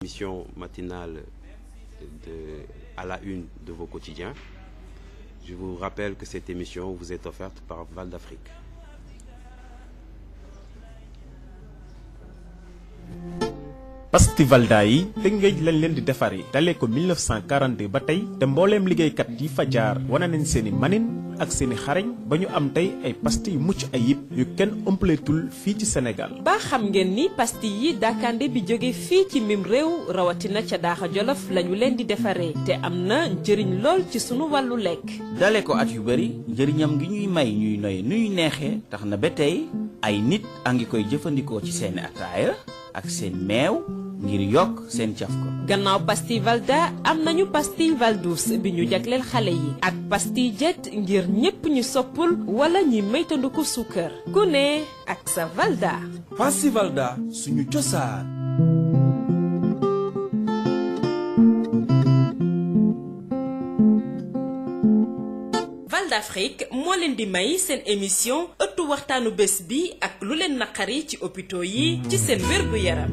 Émission matinale à la une de vos quotidiens. Je vous rappelle que cette émission vous est offerte par Val d'Afrique. pasti Valda yi Tëngéej lañ leen di defaree dalee ko 1942 ba tey te mbooleem liggéeykat yi fa jaar wane nañ seeni manin ak seeni xarañ ba ñu am tey ay pasti yu mucc ayib yu kenn ëmpleetul fii ci Sénégal. ba xam ngeen ni pasti yi Dakande bi jóge fii ci mim réew rawatina ca Daaxa Jolof lañu leen di defaree te am na njëriñ lool ci sunu wàllu lekk. dale ko at yu bari njëriñam gi ñuy may ñuy noy nuy neexee tax na ba tey ay nit a ngi koy jëfandikoo ci seeni ataaya ak seen meew ngir yokk seen caf ko. gannaaw pastille Valda am nañu pastille Valdouce bi ñu jagleel xale yi ak pastille Jet ngir ñépp ñu soppul wala ñi maytandiku suukar ku ne ak sa Valda. pastille Valda suñu cosaan. Val d'Afrique moo leen di may seen émission ëttu waxtaanu bés bi ak lu leen naqari ci hôpitaux yi ci seen wérgu yaram.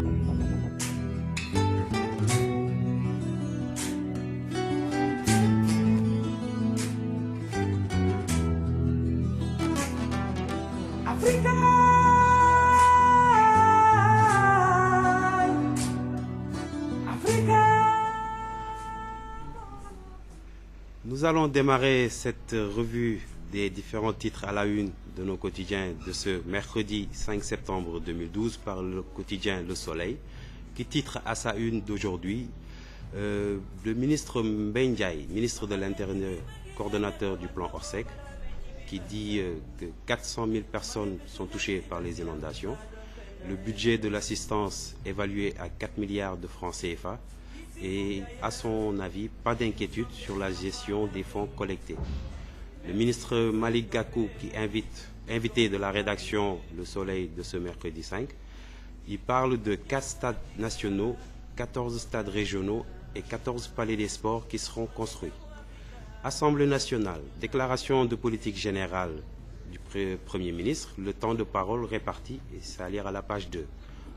Nous allons démarrer cette revue des différents titres à la une de nos quotidiens de ce mercredi 5 septembre 2012 par le quotidien Le Soleil, qui titre à sa une d'aujourd'hui le ministre Mbaye Ndiaye, ministre de l'Intérieur, coordonnateur du plan Orsec, qui dit que 400 000 personnes sont touchées par les inondations, le budget de l'assistance évalué à 4 milliards de francs CFA, et à son avis, pas d'inquiétude sur la gestion des fonds collectés. Le ministre Malick Gakou, qui invité de la rédaction Le Soleil de ce mercredi 5, il parle de 4 stades nationaux, 14 stades régionaux et 14 palais des sports qui seront construits. Assemblée nationale, déclaration de politique générale du Premier ministre, le temps de parole réparti, et c'est à lire à la page 2.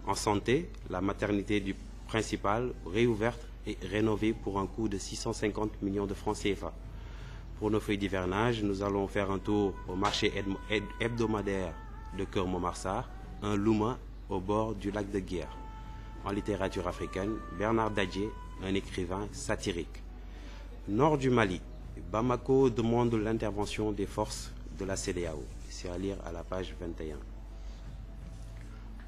En santé, la maternité du principal réouverte et rénovée pour un coût de 650 millions de francs CFA. Pour nos feuilles d'hivernage, nous allons faire un tour au marché hebdomadaire de Keur Momar-Sarr, un Louma au bord du lac de Guiers. En littérature africaine, Bernard Dadjié, un écrivain satirique. Nord du Mali, Bamako demande l'intervention des forces de la CEDEAO. C'est à lire à la page 21.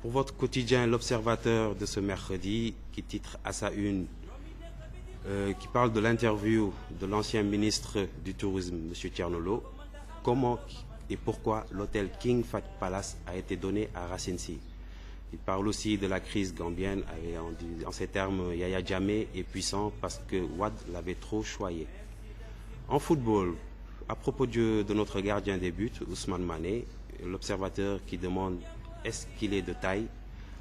Pour votre quotidien, l'Observateur de ce mercredi, qui titre à sa une, qui parle de l'interview de l'ancien ministre du Tourisme, M. Thierno, comment et pourquoi l'hôtel King Fahd Palace a été donné à Racine Sy. Il parle aussi de la crise gambienne, et en ces termes, Yaya Jammeh est puissant parce que Wade l'avait trop choyé. En football, à propos de notre gardien des buts, Ousmane Mané, l'Observateur qui demande est-ce qu'il est de taille?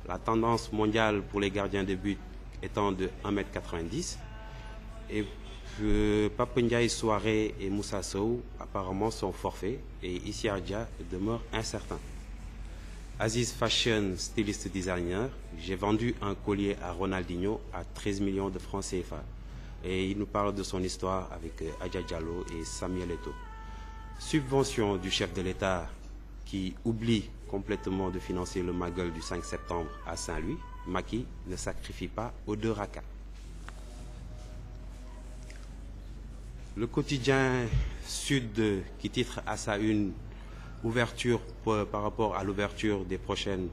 La tendance mondiale pour les gardiens de but étant de 1,90 m. Et Pape Ndiaye Souaré et Moussa Sow apparemment sont forfaits et Issa Dia demeure incertain. Aziz Fashion, styliste designer, j'ai vendu un collier à Ronaldinho à 13 millions de francs CFA. Et il nous parle de son histoire avec Adja Diallo et Samuel Eto'o. Subvention du chef de l'État qui oublie complètement de financer le Magal du 5 septembre à Saint-Louis. Macky ne sacrifie pas aux deux rakas. Le quotidien Sud qui titre à sa une ouverture par rapport à l'ouverture des prochaines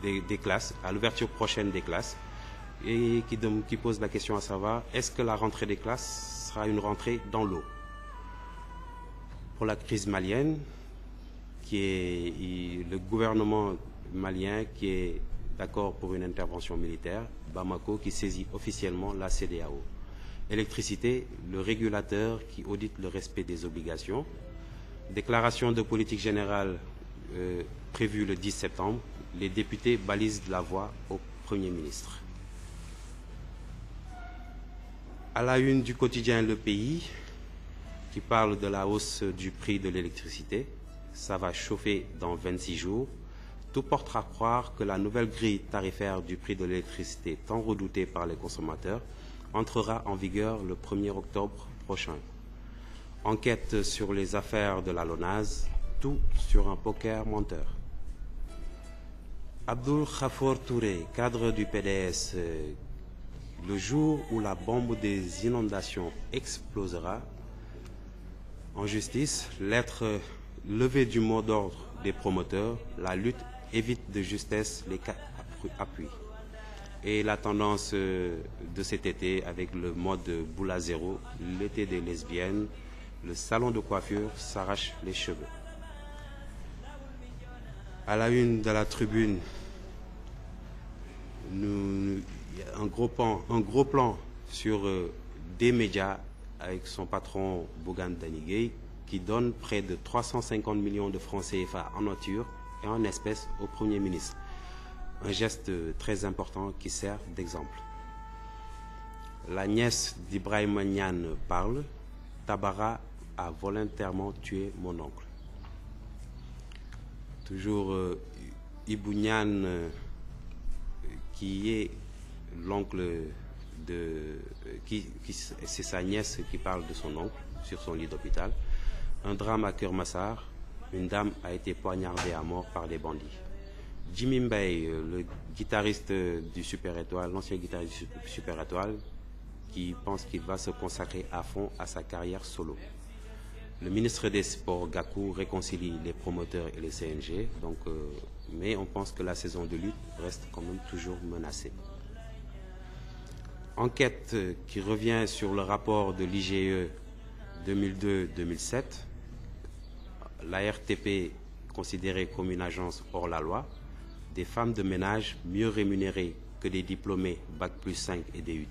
des classes, à l'ouverture prochaine des classes, et qui pose la question à savoir est-ce que la rentrée des classes sera une rentrée dans l'eau? Pour la crise malienne, qui est le gouvernement malien qui est d'accord pour une intervention militaire, Bamako qui saisit officiellement la CEDEAO. Électricité, le régulateur qui audite le respect des obligations. Déclaration de politique générale prévue le 10 septembre. Les députés balisent la voie au Premier ministre. À la une du quotidien Le Pays, qui parle de la hausse du prix de l'électricité. Ça va chauffer dans 26 jours. Tout porte à croire que la nouvelle grille tarifaire du prix de l'électricité, tant redoutée par les consommateurs, entrera en vigueur le 1er octobre prochain. Enquête sur les affaires de la LONASE, tout sur un poker menteur. Abdoul Khafour Touré, cadre du PDS, le jour où la bombe des inondations explosera, en justice, lettre levée du mot d'ordre des promoteurs, la lutte évite de justesse les cas appuis. Et la tendance de cet été avec le mode boule à zéro, l'été des lesbiennes, le salon de coiffure s'arrache les cheveux. À la une de la tribune, un gros plan sur des médias avec son patron Bougane Danigueye qui donne près de 350 millions de francs CFA en nature et en espèces au Premier ministre. Un geste très important qui sert d'exemple. La nièce d'Ibrahima Niane parle. Tabara a volontairement tué mon oncle. Toujours Ibou Niane, qui est l'oncle de... c'est sa nièce qui parle de son oncle sur son lit d'hôpital. Un drame à Keur Massar. Une dame a été poignardée à mort par des bandits. Jimmy Mbaye, le guitariste du Super Étoile, l'ancien guitariste du Super Étoile, qui pense qu'il va se consacrer à fond à sa carrière solo. Le ministre des Sports, Gakou, réconcilie les promoteurs et les CNG, mais on pense que la saison de lutte reste quand même toujours menacée. Enquête qui revient sur le rapport de l'IGE 2002-2007. La RTP considérée comme une agence hors la loi, des femmes de ménage mieux rémunérées que des diplômés Bac plus 5 et DUT,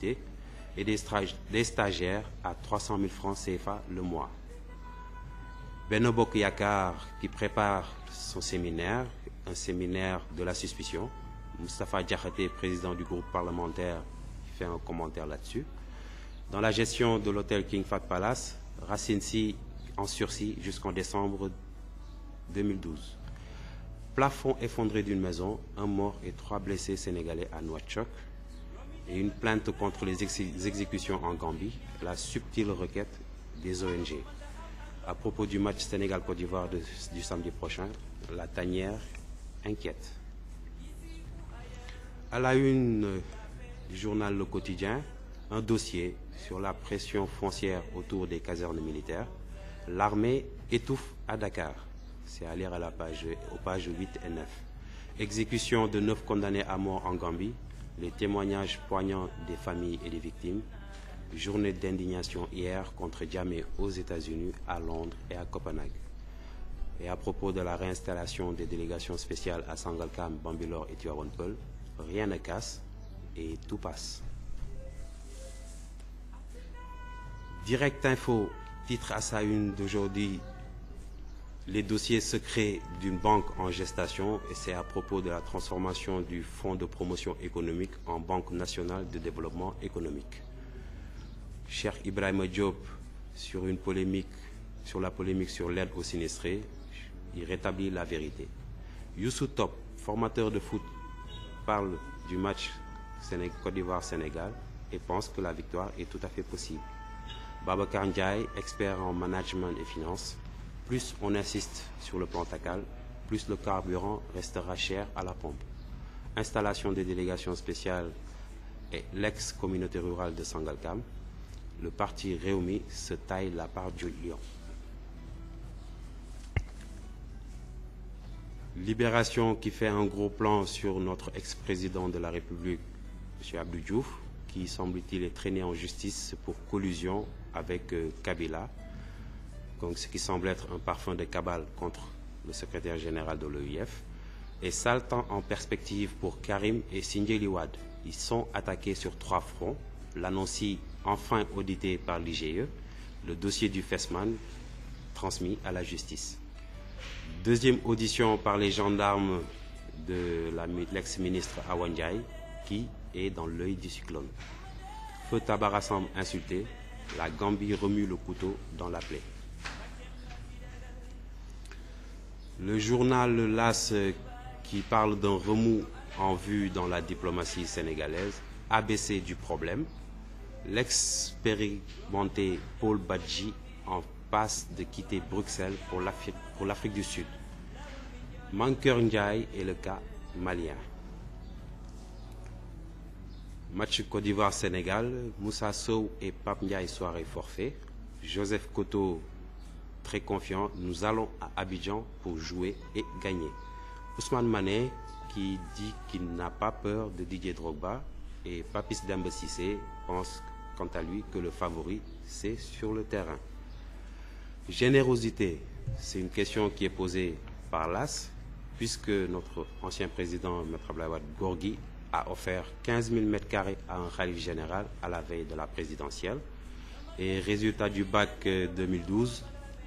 et des stagiaires à 300 000 francs CFA le mois. Benno Bokk Yakaar qui prépare son séminaire, un séminaire de la suspicion. Moustapha Diakhaté, président du groupe parlementaire, fait un commentaire là-dessus. Dans la gestion de l'hôtel King Fahd Palace, Racine Sy en sursis jusqu'en décembre 2012. Plafond effondré d'une maison, un mort et 3 blessés sénégalais à Nouakchott. Et une plainte contre les exécutions en Gambie, la subtile requête des ONG. À propos du match Sénégal-Côte d'Ivoire du samedi prochain, la tanière inquiète. À la une du journal Le Quotidien, un dossier sur la pression foncière autour des casernes militaires. L'armée étouffe à Dakar. C'est à lire aux pages 8 et 9. Exécution de 9 condamnés à mort en Gambie. Les témoignages poignants des familles et des victimes. Journée d'indignation hier contre Jammeh aux États-Unis, à Londres et à Copenhague. Et à propos de la réinstallation des délégations spéciales à Sangalkam, Bambilor et Tivaouane Peulh, rien ne casse et tout passe. Direct Info titre à sa une d'aujourd'hui les dossiers secrets d'une banque en gestation, et c'est à propos de la transformation du Fonds de promotion économique en Banque nationale de développement économique. Cheikh Ibrahima Diop sur la polémique sur l'aide aux sinistrés, il rétablit la vérité. Youssou Top, formateur de foot, parle du match Côte d'Ivoire-Sénégal et pense que la victoire est tout à fait possible. Babacar Ndiaye, expert en management et finances, plus on insiste sur le plan TACAL, plus le carburant restera cher à la pompe. Installation des délégations spéciales et l'ex-communauté rurale de Sangalkam, le parti Rewmi se taille la part du lion. Libération qui fait un gros plan sur notre ex-président de la République, M. Abdou Diouf, qui semble-t-il est traîné en justice pour collusion avec Kabila, donc ce qui semble être un parfum de cabale contre le secrétaire général de l'OIF, et sale temps en perspective pour Karim et Sindiély Wade. Ils sont attaqués sur 3 fronts, l'annonce enfin audité par l'IGE, le dossier du FESMAN transmis à la justice. Deuxième audition par les gendarmes de l'ex-ministre Awa Ndiaye, qui est dans l'œil du cyclone. Feu Tabara semble insulté, la Gambie remue le couteau dans la plaie. Le journal LAS qui parle d'un remous en vue dans la diplomatie sénégalaise, ABC du problème. L'expérimenté Paul Badji en passe de quitter Bruxelles pour l'Afrique du Sud. Mankeur Ndiaye est le cas malien. Match Côte d'Ivoire-Sénégal, Moussa Sow et Pape Ndiaye soirée forfait. Joseph Koto très confiant, nous allons à Abidjan pour jouer et gagner. Ousmane Mané qui dit qu'il n'a pas peur de Didier Drogba et Papis Demba Cissé pense quant à lui que le favori c'est sur le terrain. Générosité, c'est une question qui est posée par l'AS puisque notre ancien président Maître Abdoulaye Wade Gorgui a offert 15 000 m² à un khalife général à la veille de la présidentielle. Et résultat du bac 2012,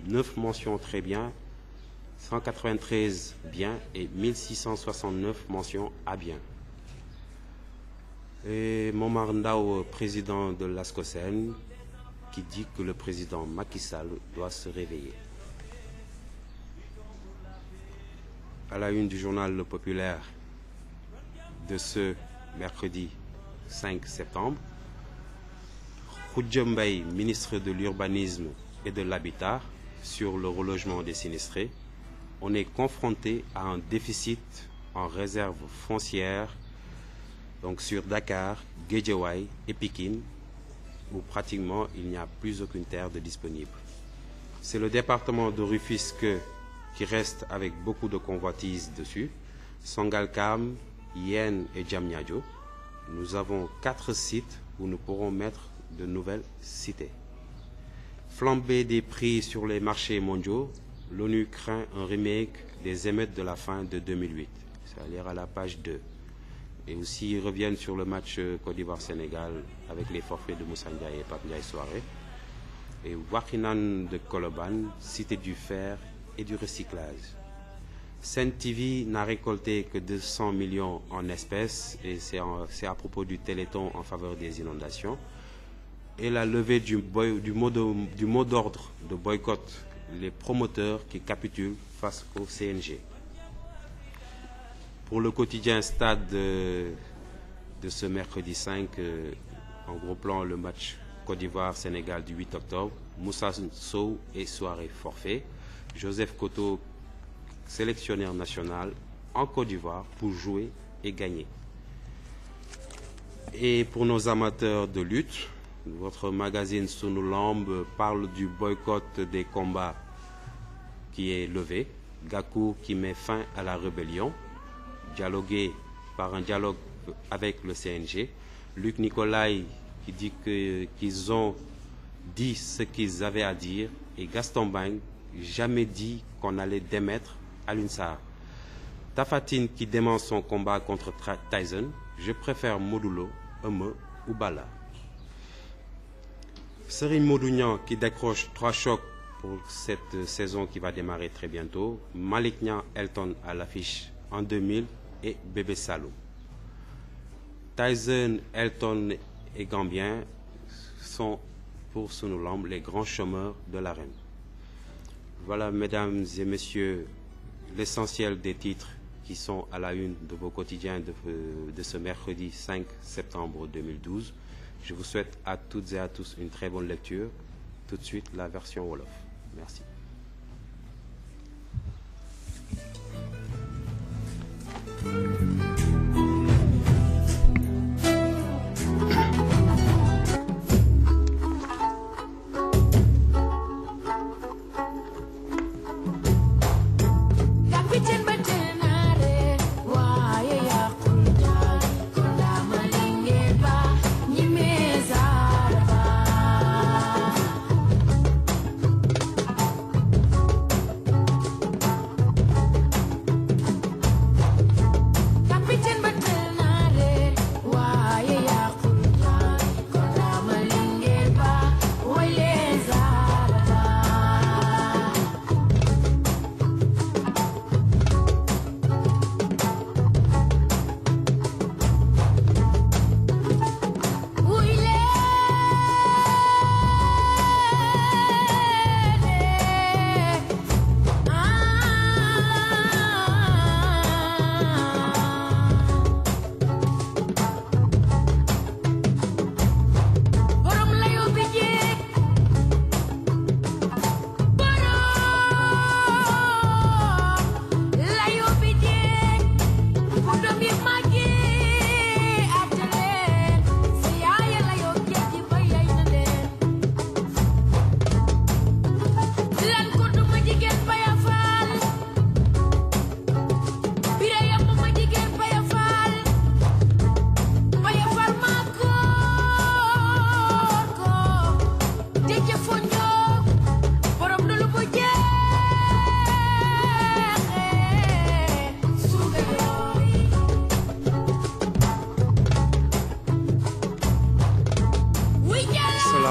9 mentions très bien, 193 bien et 1669 mentions à bien. Et Momar Ndao, président de l'ASCOSEN, qui dit que le président Macky Sall doit se réveiller. À la une du journal Le Populaire de ce mercredi 5 septembre, Khoudia Mbaye, ministre de l'Urbanisme et de l'Habitat, sur le relogement des sinistrés. On est confronté à un déficit en réserve foncière, donc sur Dakar, Guédiawaye et Pikine, où pratiquement il n'y a plus aucune terre de disponible. C'est le département de Rufisque qui reste avec beaucoup de convoitises dessus, Sangalkam, Yen et Diamniadio. Nous avons 4 sites où nous pourrons mettre de nouvelles cités. Flambée des prix sur les marchés mondiaux, l'ONU craint un remake des émeutes de la fin de 2008. C'est à lire à la page 2. Et aussi, ils reviennent sur le match Côte d'Ivoire-Sénégal avec les forfaits de Moussa Ndiaye et Pape Ndiaye soirée. Et Wakinan de Koloban, cité du fer et du recyclage. Sen TV n'a récolté que 200 millions en espèces et c'est à propos du Téléthon en faveur des inondations. Et la levée du mot d'ordre de boycott, les promoteurs qui capitulent face au CNG. Pour le quotidien Stade de ce mercredi 5, en gros plan, le match Côte d'Ivoire-Sénégal du 8 octobre, Moussa Sow et soirée forfait, Joseph Koto, sélectionneur national en Côte d'Ivoire pour jouer et gagner. Et pour nos amateurs de lutte, votre magazine Sunu Lamb parle du boycott des combats qui est levé, Gakou qui met fin à la rébellion, dialogué par un dialogue avec le CNG, Luc Nicolaï qui dit qu'ils ont dit ce qu'ils avaient à dire et Gaston Bang jamais dit qu'on allait démettre Alioune Sarr. Tafatine qui dément son combat contre Tyson, je préfère Modulo, Eumeu ou Balla. Serigne Modou qui décroche 3 chocs pour cette saison qui va démarrer très bientôt. Malick Niang Elton à l'affiche en 2000 et Bébé Saloum. Tyson, Elton et Gambien sont pour Sunu Lamb les grands chômeurs de l'arène. Voilà, mesdames et messieurs, l'essentiel des titres qui sont à la une de vos quotidiens de ce mercredi 5 septembre 2012. Je vous souhaite à toutes et à tous une très bonne lecture. Tout de suite, la version Wolof. Merci.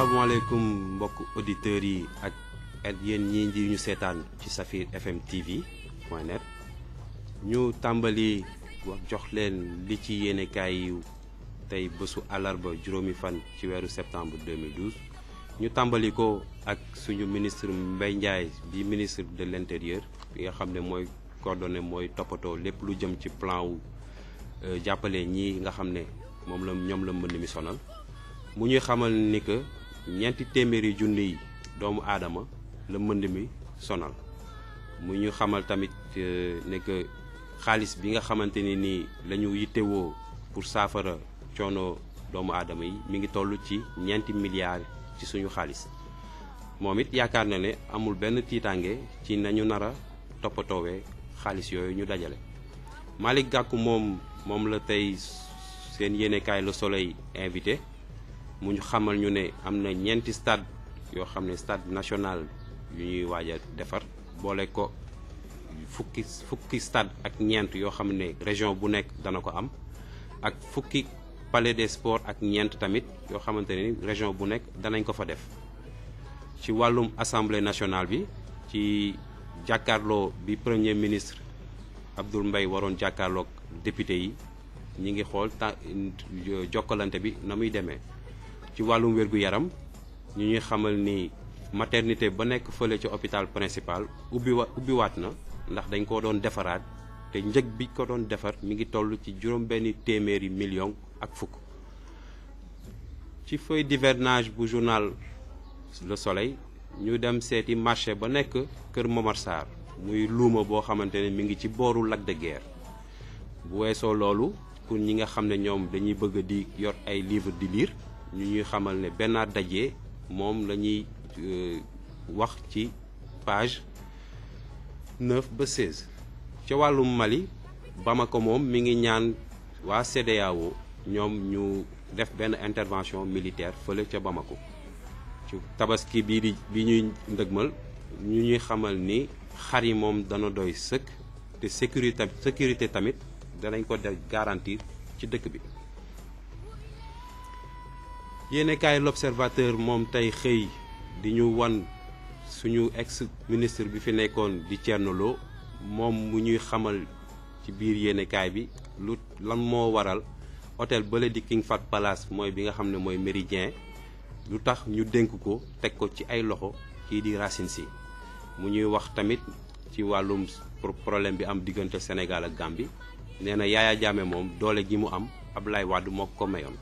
asalaamaaleykum mbokk auditeurs yi ak yéen ñii di ñu seetaan ci Safir FM TV point net ñu tàmbali wax jox leen li ci yéenekaay yi tey bésu àllarba juróomi fan ci weeru septembre 2012 ñu tàmbali ko ak suñu ministre Mbaye Ndiaye bi ministre de l'intérieur bi nga xam ne mooy coordonné mooy toppatoo lépp lu jëm ci plan wu jàppale ñi nga xam ne ñoom la mbënd mi sonal mu ñuy xamal ni que ñeenti téeméeri junniy doomu aadama la mbënd mi sonal mu ñu xamal tamit ne que xaalis bi nga xamante ni nii la ñu yittewoo pour saafara coono doomu aadama yi mi ngi toll ci 4 milliards ci suñu xaalis moom it yaakaar na ne amul benn tiitaange ci nañu nar a toppatoowee xaalis yooyu ñu dajale. Malick Gakou moom la tey seen yéenekaay Le Soleil invité mu ñu xamal ñu ne am na 4 stade yoo xam ne stade national yu ñuy waaj a defar boole ko fukki stade ak ñeent yoo xam ne région bu nekk dana ko am ak fukki palais des sports ak ñeent tamit yoo xamante ni région bu nekk danañ ko fa def. ci wàllum assemblée nationale bi ci jàkkaarloo bi premier ministre Abdoul Mbaye waroon jàkkaarloog député yi ñi ngi xool jokkalante bi na muy demee. ci wàllum wér-gu-yaram ñu ñuy xamal ni maternité ba nekk fële ci hôpital principal ubbiwaat na ndax dañ ko doon defaraat te njëg bi ko doon defar mi ngi toll ci juróom-benni téeméeri million ak fukk. ci feuille d'hivernage bu journal Le Soleil ñu dem seeti marché ba nekk Kër Momar Sarr muy luuma boo xamante ne mi ngi ci booru Lac de Guiers bu weesoo loolu pour ñi nga xam ne ñoom dañuy bëgg di yor ay livre di lire ñu ñuy xamal ne Bernard Dadier moom la ñuy wax ci page 9 ba 16. ca wàllum Mali Bamako moom mi ngi ñaan waa CEDEAO ñoom ñu def benn intervention militaire fële ca Bamako. ci tabaski bi ñuy ndëgmal ñu ñuy xamal ni xar yi moom dana doy sëkk te sécurité tamit danañ ko def garantir ci dëkk bi. yéenekaay L'Observateur moom tey xëy di ñu wan suñu ex ministre bi fi nekkoon di Thierno Lo moom mu ñuy xamal ci biir yéenekaay bi lan moo waral hôtel bële di King Fahd Palace mooy bi nga xam ne mooy Méridien lu tax ñu dénk ko teg ko ci ay loxo kii di Racine Sy mu ñuy wax tamit ci wàllum problème bi am diggante Sénégal ak Gambie nee na Yaya Jammeh moom doole gi mu am Abdoulaye Wade moo ko mayoon.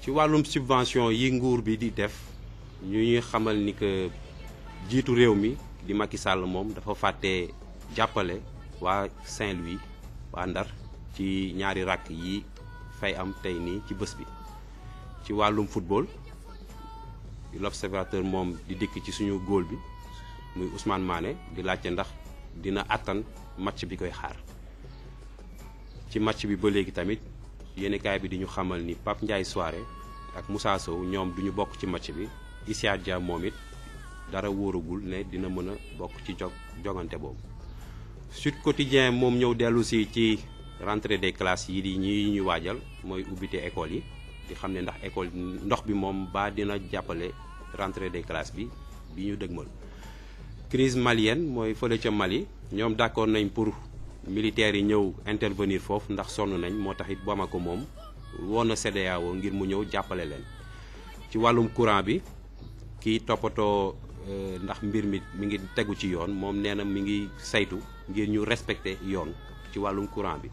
ci wàllum subvention yi nguur bi di def ñu ñuy xamal ni que jiitu réew mi di Macky Sall moom dafa fàtte jàppale waa Saint-Louis waa Ndar ci ñaari rakk yi fay am tey nii ci bés bi. ci wàllum football L'Observateur moom di dikk ci suñu góol bi muy Ousmane Mané di laajte ndax dina àttan match bi koy xaar. ci match bi ba léegi tamit yéenekaay bi di ñu xamal ni Pape Ndiaye Souaré ak Moussa Sow ñoom duñu bokk ci match bi. Issa Dia moom it dara wóoragul ne dina mën a bokk ci jogante boobu. Sud Quotidien moom ñëw dellu si ci rentrée des classes yi di ñuy waajal mooy ubbite école yi di xam ne ndax école ndox bi moom ba dina jàppale rentrée des classes bi ñu dëgmal. crise malienne mooy fële ca Mali ñoom d'accord nañ pour militaires yi ñëw intervenir foofu ndax sonn nañ moo tax it Bamako moom woon na CEDEAO ngir mu ñëw jàppale leen. ci wàllum courant bi kii toppatoo ndax mbir mi ngi tegu ci yoon moom nee na mi ngi saytu ngir ñu respecter yoon ci wàllum courant bi.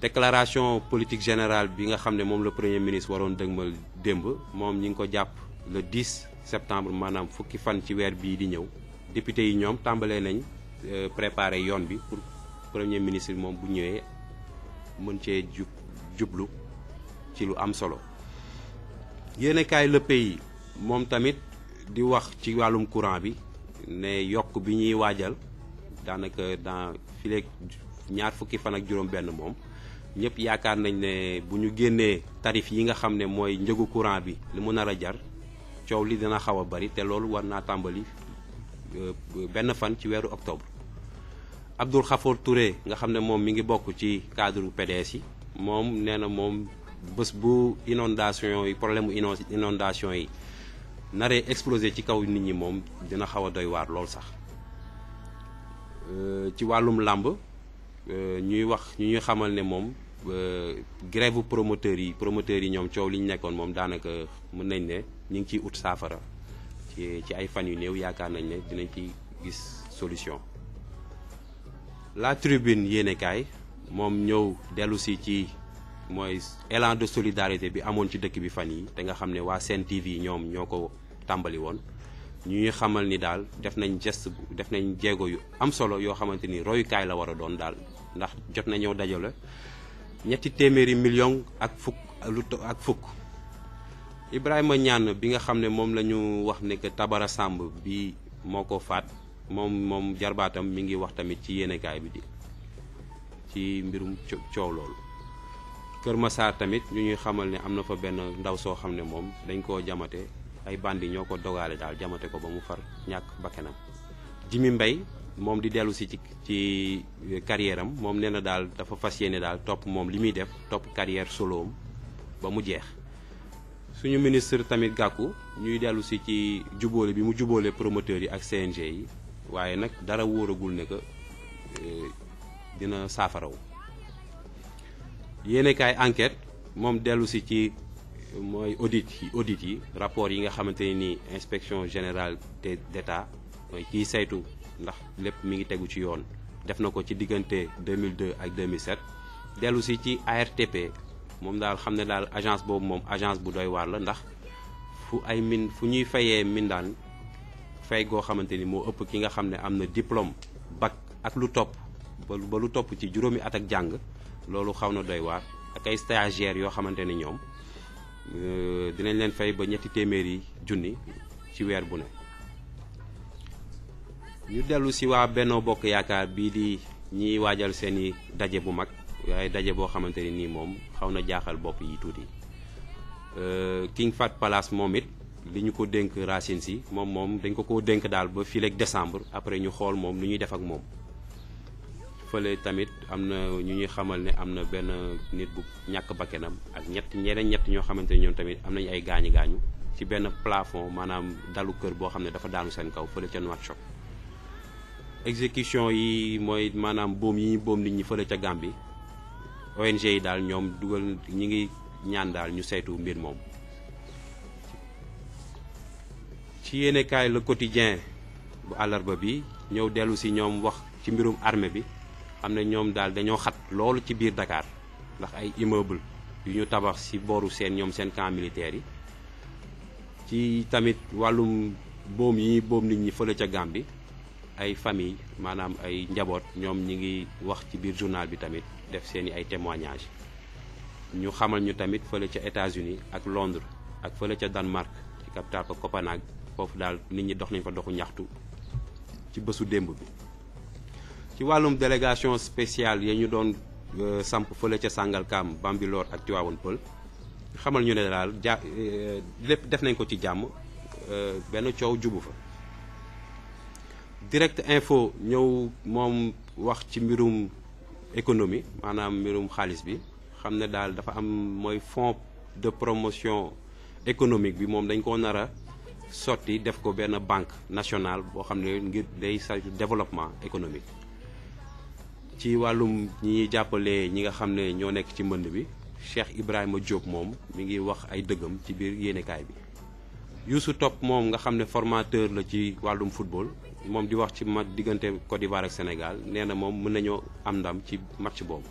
déclaration politique générale bi nga xam ne moom la premier ministre waroon dëgmal démb moom ñi ngi ko jàpp le 10 septembre maanaam fukki fan ci weer bii di ñëw député yi ñoom tàmbalee nañ préparer yoon bi pour premier ministre moom bu ñëwee mën cee jublu ci lu am solo. yéenekaay Le Pays moom tamit di wax ci wàllum courant bi ne yokk bi ñuy waajal daanaka dans fileeg ñaar fukki fan ak juróom benn moom ñëpp yaakaar nañ ne bu ñu génnee tarif yi nga xam ne mooy njëgu courant bi li mu nar a jar coow li dina xaw a bari te loolu war naa tàmbali benn fan ci weeru octobre. Abdoul Khafour Touré nga xam ne moom mi ngi bokk ci cadre PDS yi moom nee na moom bés bu inondation yi problème mu inondation yi naree explosé ci kaw nit ñi moom dina xaw a doy waar lool sax. ci wàllum làmb ñu ñuy xamal ne moom grève promoteurs yi ñoom coow li ñu nekkoon moom daanaka mën nañ ne ñu ngi ciy ut saafara ci ay fan yu néew yaakaar nañ ne dinañ ci gis solution. La Tribune yéenekaay moom ñëw dellu si ci mooy élan de solidarité bi amoon ci dëkk bi fan yi te nga xam ne waa Sen TV ñoom ñoo ko tàmbali woon ñu ñuy xamal ni daal def nañ jéego yu am solo yoo xamante ni royukaay la war a doon daal ndax jot nañoo dajale 300 millions ak fukk Ibrahima Niane bi nga xam ne moom la ñu wax ne que Tabara Samb bi moo ko faat moom jarbaatam mi ngi wax tamit ci yéenekaay bi ci mbirum coow loolu. Kër Massar tamit ñu ñuy xamal ne am na fa benn ndaw soo xam ne moom dañ koo jamate ay bandi ñoo ko dogaale daal jamate ko ba mu far ñàkk bakkanam. Jimi Mbaye moom di dellu si ci carrière am moom nee na daal dafa fas yéene daal topp moom li muy def topp carrière soloom ba mu jeex. suñu ministre tamit Gakou ñuy dellu si ci jubóole bi mu jubóole promoteurs yi ak CNG yi waaye nag dara wóoragul ne que dina saafaraw. yéenekaay enquête moom dellu si ci mooy audit yi rapport yi nga xamante ne nii inspection générale d'État mooy kiy saytu ndax lépp mi ngi tegu ci yoon def na ko ci diggante 2002 ak 2007 dellu si ci ARTP moom daal xam ne daal agence boobu moom agence bu doy waar la ndax fu ñuy fayee mindaan fay goo xamante ni moo ëpp ki nga xam ne am na diplôme bac ak lu topp ba lu topp ci juróomi at ak jàng loolu xaw na doy waar ak ay stagiaires yoo xamante ni ñoom dinañ leen fay ba 200 junni ci weer bu ne. ñu dellu si waa Benno Bokk Yaakaar bii di ñiy waajal seeni daje bu mag waaye daje boo xamante ni nii moom xaw na jaaxal bopp yi tuuti King Fahd Palace moom it li ñu ko dénk Racine Sy moom dañ ko dénk daal ba fii ak décembre après ñu xool moom lu ñuy def ak moom. fële tamit am na ñu ñuy xamal ne am na benn nit bu ñàkk bakkanam ak ñeneen ñett ñoo xamante ne ñoom tamit am nañu ay gaañu ci benn plafond maanaam dalu kër boo xam ne dafa daanu seen kaw fële ca Nouakchott. exécution yi mooy maanaam boom yi boom nit ñi fële ca Gambie ONG yi daal ñoom ñi ngi ñaan daal ñu saytu mbir moom. ci yéenekaay Le Quotidien bu àllarba bi ñëw dellu si ñoom wax ci mbirum armée bi. xam ne ñoom daal dañoo xat loolu ci biir Dakar ndax ay immeuble yu ñu tabax ci booru seen camp militaire yi ci tamit wàllum boom yi boom nit ñi fële ca Gambie ay famille maanaam ay njaboot ñoom ñi ngi wax ci biir journal bi tamit def seeni ay témoignages ñu xamal ñu tamit fële ca États-Unis ak Londres ak fële ca Danemark ci capitale ba Copenhague foofu daal nit ñi dox nañ fa doxu ñaxtu ci bésu démb bi. ci wàllum délégation spéciale ya ñu doon samp fële ca Sangalkam Bambilor ak Tivaouane Peulh xamal ñu ne daal lépp def nañ ko ci jàmm benn coow jubu fa. Direct Info ñëw moom wax ci mbirum économie maanaam mbirum xaalis bi xam ne daal dafa am mooy fonds de promotion économique bi moom dañ ko nar a sotti def ko benn banque nationale boo xam ne ngir day saytu développement économique. ci wàllum ñi jàppale ñi nga xam ne ñoo nekk ci mbënd bi Cheikh Ibrahima Diop moom mi ngi wax ay dëggam ci biir yéenekaay bi. Youssou Top moom nga xam ne formateur la ci wàllum football moom di wax ci diggante Côte d'Ivoire ak Sénégal nee na moom mën nañoo am ndam ci match boobu.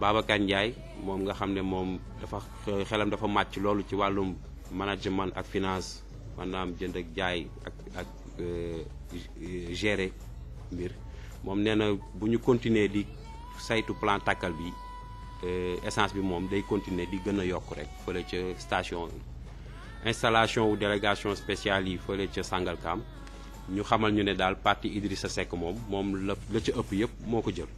Babacar Ndiaye moom nga xam ne moom dafa xelam dafa màcc loolu ci wàllum management ak finance maanaam jënd ak jaay ak gérer mbir. moom nee na bu ñu continuer di saytu plan tàkkal bi essence bi moom day continuer di gën a yokk rek fële ca station installation wu délégation spéciale yi fële ca Sangalkam ñu xamal ñu ne daal parti Idrissa Seck moom la ca ëpp yëpp moo ko jël.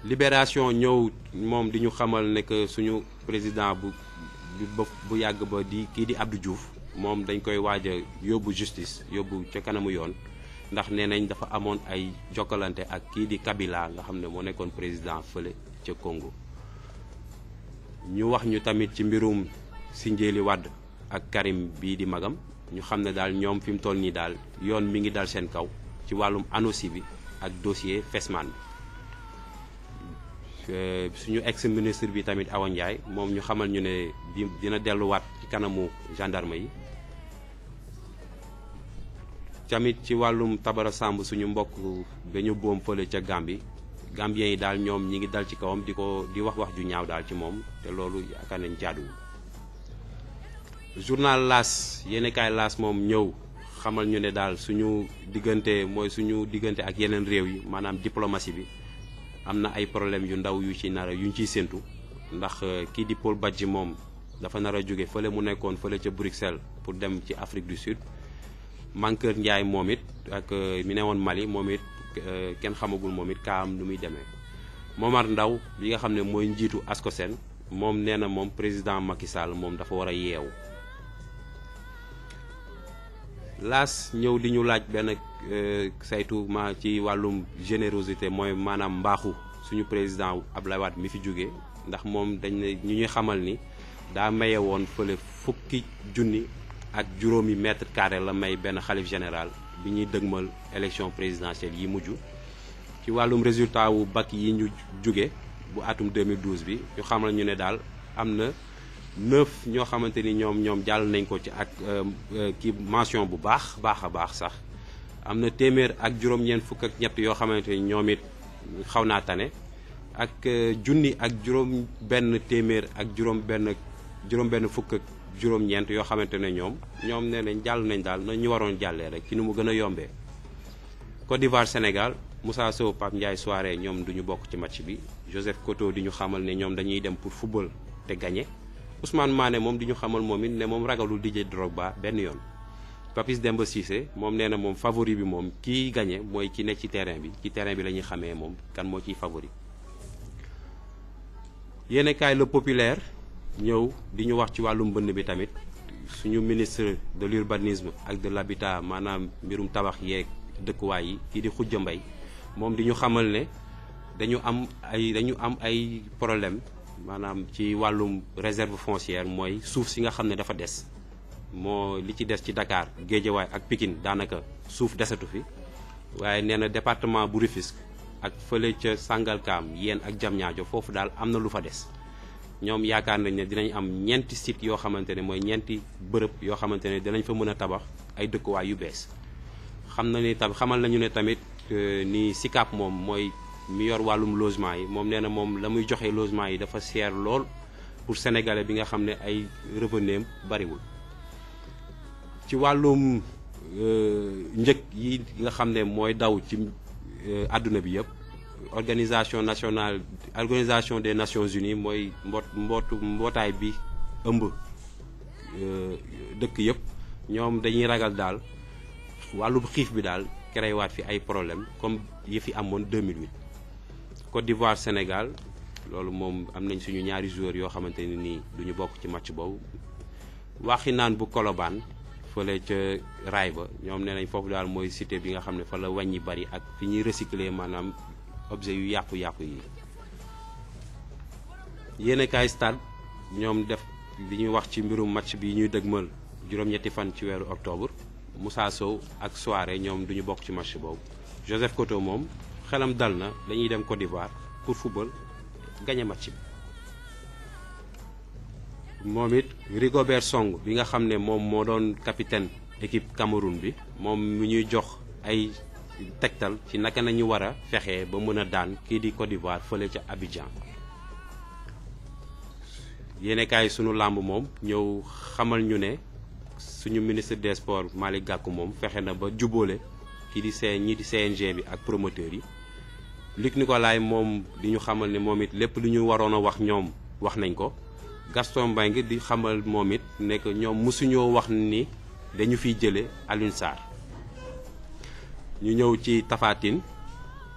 Libération ñëw moom di ñu xamal ne que suñu président bu yàgg ba kii di Abdou Diouf moom dañ koy waaj a yóbbu justice yóbbu ca kanamu yoon. ndax nee nañ dafa amoon ay jokkalante ak kii di Kabila nga xam ne moo nekkoon président fële ca Congo. ñu wax ñu tamit ci mbirum Sindiély Wade ak Karim bii di magam ñu xam ne daal ñoom fi mu toll nii daal yoon mi ngi dal seen kaw ci wàllum ANOCI bi ak dossier Fesman bi suñu ex ministre bi tamit Awa Ndiaye moom ñu xamal ñu ne dina delluwaat ci kanamu gendarme yi. tamit ci wàllum Tabara Samb suñu mbokk ba ñu boom fële ca Gambie Gambien yi daal ñoom ñi ngi dal ci kawam di wax ju ñaaw daal ci moom te loolu yaakaar nañ jaaduwul. journal L'As yéenekaay L'As moom ñëw xamal ñu ne daal suñu diggante ak yeneen réew yi maanaam diplomatie bi am na ay problème yu ndaw yu ñu ciy séntu ndax kii di Paul Badji moom dafa nar a jóge fële mu nekkoon fële ca Bruxelles pour dem ci Afrique du Sud. Mankeur Ndiaye moom it ak mi ne woon Mali moom it kenn xamagul moom it kaa am nu muy demee Momar Ndaw bi nga xam ne mooy njiitu ASCOSEN moom nee na moom président Macky Sall moom dafa war a yeewu. L'As ñëw di ñu laaj benn saytu ma ci wàllum générosité mooy maanaam mbaaxu suñu président Abdoulaye Wade mi fi jóge ndax moom dañ ne ñu ñuy xamal ni daa maye woon fële fukki junni ak juróomi mètre carré la may benn xalif général bi ñuy dëgmal élection présidentielle yi mujj ci wàllum résultat wu bac yi ñu jóge bu atum 2012 bi ñu xamal ñu ne daal am na 9 ñoo xamante ni ñoom jàll nañ ko ci ak kii mention bu baax a baax sax am na téeméer ak juróom-ñeent fukk ak ñett yoo xamante ni ñoom it xaw naa tane ak junni ak juróom benn téeméer ak juróom benn fukk ak juróom-ñeent yoo xamante ne ñoom nee nañ jàll nañ daal na ñu waroon jàllee rek ci nu mu gën a yombee. Côte d'Ivoire Sénégal Moussa Sow Pape Ndiaye Souaré ñoom duñu bokk ci match bi Joseph Koto di ñu xamal ne ñoom dañuy dem pour football te gagné Ousmane Mané moom di ñu xamal moom it ne moom ragalul Didier Drogba benn yoon. Papis Demba Cissé moom nee na moom favori bi moom kii gagné mooy ki nekk ci terrain bi la ñuy xamee moom kan moo ciy favori. yéenekaay Le Populaire ñëw di ñu wax ci wàllu mbënn bi tamit suñu ministre de l'urbanisme ak de l'habitat maanaam mbirum tabax yeeg dëkkuwaay yi kii di Khoudia Mbaye moom di ñu xamal ne dañu am ay problème maanaam ci wàllum réserve foncière mooy suuf si nga xam ne dafa des moo li ci des ci Dakar Guédiawaye ak Pikine daanaka suuf desatu fi waaye nee na département bu Rufisque ak fële ca Sangalkam Yène ak Diamniadio foofu daal am na lu fa des ñoom yaakaar nañ ne dinañ am ñeenti sites yoo xamante ne mooy ñeenti bërëb yoo xamante ne dinañ fa mën a tabax ay dëkkuwaay yu bees xamal nañu ne tamit ni SICAP moom mooy mi yor wàllum logement yi moom nee na moom la muy joxe logement yi dafa cher lool pour sénégalais bi nga xam ne ay revenu bariwul ci wàllum njëg yi nga xam ne mooy daw ci àdduna bi yëpp organisation des Nations Unies mooy mbootaay bi ëmb dëkk yëpp ñoom dañuy ragal daal wàllum xiif bi daal créé waat fi ay problème comme yi fi amoon 2008 Côte d'Ivoire Sénégal loolu moom am nañ suñu ñaari joueurs yoo xamante ne nii duñu bokk ci match boobu waxi naan bu Colobane fële ca raay ba ñoom nee nañ foofu daal mooy cité bi nga xam ne fa la wàññi bari ak fi ñuy recycler maanaam objet yu yàqu-yàqu yi. yéenekaay Stade ñoom def li ñuy wax ci mbirum match bi ñuy dëgmal juróom-ñetti fan ci weeru octobre Moussa Sow ak Souaré ñoom duñu bokk ci match boobu Joseph Koto moom xelam dal na dañuy dem Côte d'Ivoire pour football gagné match bi. moom it Rigobert Song bi nga xam ne moom moo doon capitaine équipe Cameroun bi moom mu ñuy jox ay tegtal ci naka nañu war a fexee ba mën a daan kii di Côte d'Ivoire fële ca Abidjan. yéenekaay sunu làmb moom ñëw xamal ñu ne suñu ministre des sports Malick Gakou moom fexe na ba jubóole kii di ñi di CNG bi ak promoteurs yi. Luc Nicolaï moom di ñu xamal ne moom it lépp lu ñu waroon a wax ñoom wax nañ ko. Gaston Mbengue di xamal moom it ne que ñoom mësuñoo wax ni dañu fiy jële Alioune Sarr. ñu ñëw ci Tapha Tine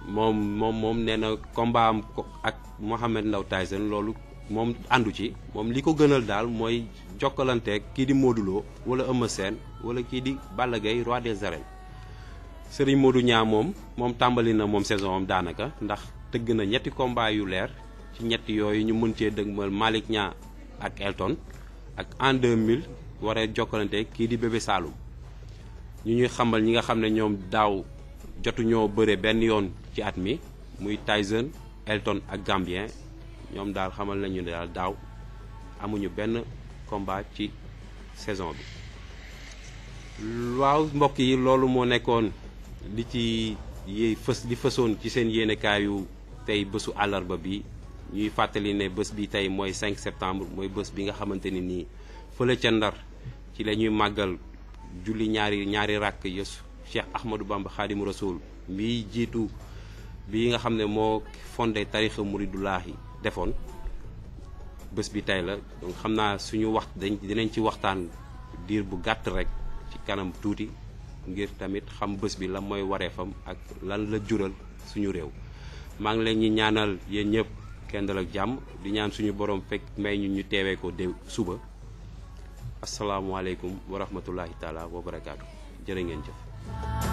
moom nee na combat am ak Mohamed Ndao Tyson loolu moom àndu ci moom li ko gënal daal mooy jokkalanteeg kii di Modou Lo wala Eumeu Sène wala kii di Balla Gaye roi des arènes. Serigne Modou Niang moom tàmbali na moom saison am daanaka ndax tëgg na ñetti combat yu leer ci ñett yooyu ñu mën cee dëgmal Malick Niang ak Elton ak en 2000 war a jokkalante kii di Bébé Saloum ñu ñuy xamal ñi nga xam ne ñoom daaw jotuñoo bëre benn yoon ci at mi muy Tyson Elton ak Gambien ñoom daal xamal nañu ne daal daaw amuñu benn combat ci saison bi. waaw mbokk yi loolu moo nekkoon li ci li fësoon ci seen yéenekaayu tey bésu àllarba bi ñuy fàttali ne bés bi tey mooy 5 septembre mooy bés bi nga xamante ni nii fële ca Ndar ci la ñuy màggal julli ñaari ràkk yësu Cheikh Ahmadou Bamba Khadimu Rasoul mbii jiitu bi nga xam ne moo fondé tarixa Muridullahi defoon bés bi tey la donc xam naa suñu dinañ ci waxtaan diir bu gàtt rek ci kanam tuuti ngir tamit xam bés bi lan mooy wareefam ak lan la jural suñu réew maa ngi leen ñi ñaanal yéen ñëpp kenn dal ak jàmm di ñaan suñu borom fekk may ñu teewee ko suba asalaamualeykum wa rahmatullahi taala wa barakaatu jërë ngeen jëf